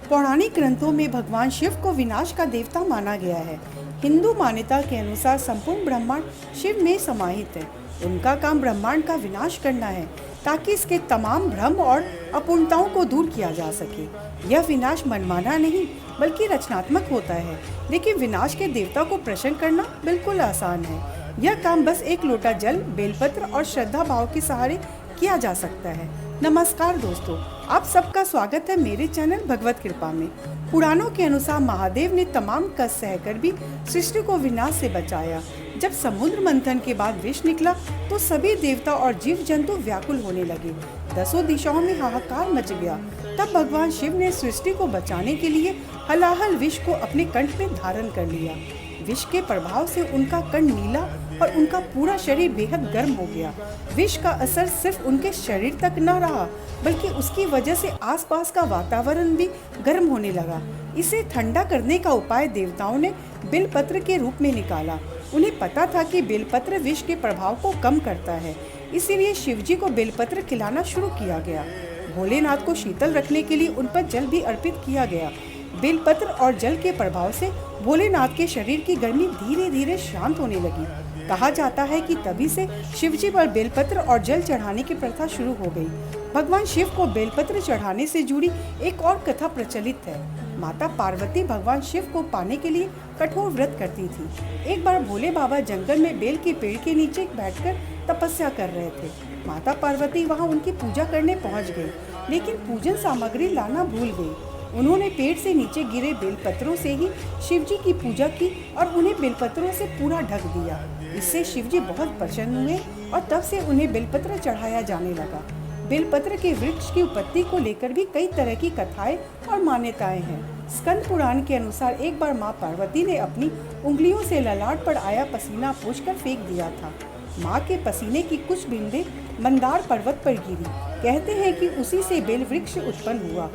पौराणिक ग्रंथों में भगवान शिव को विनाश का देवता माना गया है। हिंदू मान्यता के अनुसार संपूर्ण ब्रह्मांड शिव में समाहित है। उनका काम ब्रह्मांड का विनाश करना है ताकि इसके तमाम भ्रम और अपूर्णताओं को दूर किया जा सके। यह विनाश मनमाना नहीं बल्कि रचनात्मक होता है, लेकिन विनाश के देवता को प्रसन्न करना बिल्कुल आसान है। यह काम बस एक लोटा जल, बेलपत्र और श्रद्धा भाव के सहारे किया जा सकता है। नमस्कार दोस्तों, आप सबका स्वागत है मेरे चैनल भगवत कृपा में। पुराणों के अनुसार महादेव ने तमाम कष्ट सहकर भी सृष्टि को विनाश से बचाया। जब समुद्र मंथन के बाद विष निकला तो सभी देवता और जीव जंतु व्याकुल होने लगे। दसों दिशाओं में हाहाकार मच गया। तब भगवान शिव ने सृष्टि को बचाने के लिए हलाहल विष को अपने कंठ में धारण कर लिया। विष के प्रभाव से उनका कंठ नीला और उनका पूरा शरीर बेहद गर्म हो गया। विष का असर सिर्फ उनके शरीर तक न रहा, बल्कि उसकी वजह से आसपास का वातावरण भी गर्म होने लगा। इसे ठंडा करने का उपाय देवताओं ने बेलपत्र के रूप में निकाला। उन्हें पता था कि बेलपत्र विष के प्रभाव को कम करता है, इसीलिए शिवजी को बेलपत्र खिलाना शुरू किया गया। भोलेनाथ को शीतल रखने के लिए उन पर जल भी अर्पित किया गया। बेलपत्र और जल के प्रभाव से भोलेनाथ के शरीर की गर्मी धीरे धीरे शांत होने लगी। कहा जाता है कि तभी से शिवजी पर बेलपत्र और जल चढ़ाने की प्रथा शुरू हो गई। भगवान शिव को बेलपत्र चढ़ाने से जुड़ी एक और कथा प्रचलित है। माता पार्वती भगवान शिव को पाने के लिए कठोर व्रत करती थी। एक बार भोले बाबा जंगल में बेल के पेड़ के नीचे बैठकर तपस्या कर रहे थे। माता पार्वती वहां उनकी पूजा करने पहुंच गई, लेकिन पूजन सामग्री लाना भूल गई। उन्होंने पेड़ से नीचे गिरे बेलपत्रों से ही शिवजी की पूजा की और उन्हें बेलपत्रों से पूरा ढक दिया। इससे शिवजी बहुत प्रसन्न हुए और तब से उन्हें बेलपत्र चढ़ाया जाने लगा। बेलपत्र के वृक्ष की उत्पत्ति को लेकर भी कई तरह की कथाएं और मान्यताएं हैं। स्कंद पुराण के अनुसार एक बार माँ पार्वती ने अपनी उंगलियों से ललाट पर आया पसीना पोंछकर फेंक दिया था। माँ के पसीने की कुछ बूंदें मंदार पर्वत पर गिरी। कहते हैं कि उसी से बेल वृक्ष उत्पन्न हुआ।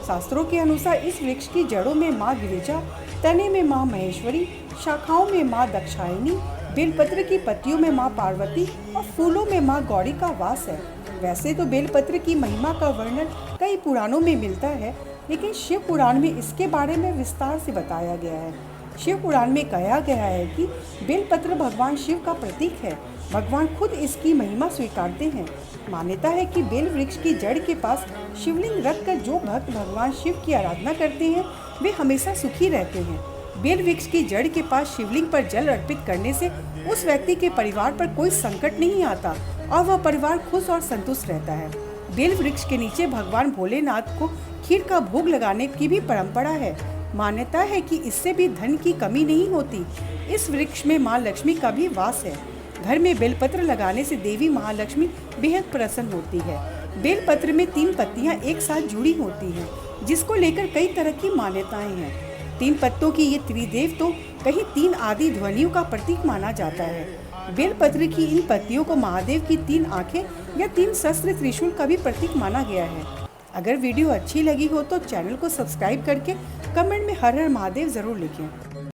शास्त्रों के अनुसार इस वृक्ष की जड़ों में माँ गिरिजा, तने में माँ महेश्वरी, शाखाओं में माँ दक्षायनी, बेलपत्र की पत्तियों में माँ पार्वती और फूलों में माँ गौरी का वास है। वैसे तो बेलपत्र की महिमा का वर्णन कई पुराणों में मिलता है, लेकिन शिव पुराण में इसके बारे में विस्तार से बताया गया है। शिव पुराण में कहा गया है कि बेलपत्र भगवान शिव का प्रतीक है। भगवान खुद इसकी महिमा स्वीकारते हैं। मान्यता है कि बेल वृक्ष की जड़ के पास शिवलिंग रखकर जो भक्त भगवान शिव की आराधना करते हैं वे हमेशा सुखी रहते हैं। बेल वृक्ष की जड़ के पास शिवलिंग पर जल अर्पित करने से उस व्यक्ति के परिवार पर कोई संकट नहीं आता और वह परिवार खुश और संतुष्ट रहता है। बेल वृक्ष के नीचे भगवान भोलेनाथ को खीर का भोग लगाने की भी परंपरा है। मान्यता है कि इससे भी धन की कमी नहीं होती। इस वृक्ष में माँ लक्ष्मी का भी वास है। घर में बेलपत्र लगाने से देवी महालक्ष्मी बेहद प्रसन्न होती है। बेलपत्र में 3 पत्तियां एक साथ जुड़ी होती हैं, जिसको लेकर कई तरह की मान्यताएं हैं। 3 पत्तों की ये त्रिदेव तो कहीं 3 आदि ध्वनियों का प्रतीक माना जाता है। बेलपत्र की इन पत्तियों को महादेव की 3 आंखें या 3 शस्त्र त्रिशूल का भी प्रतीक माना गया है। अगर वीडियो अच्छी लगी हो तो चैनल को सब्सक्राइब करके कमेंट में हर हर महादेव जरूर लिखें।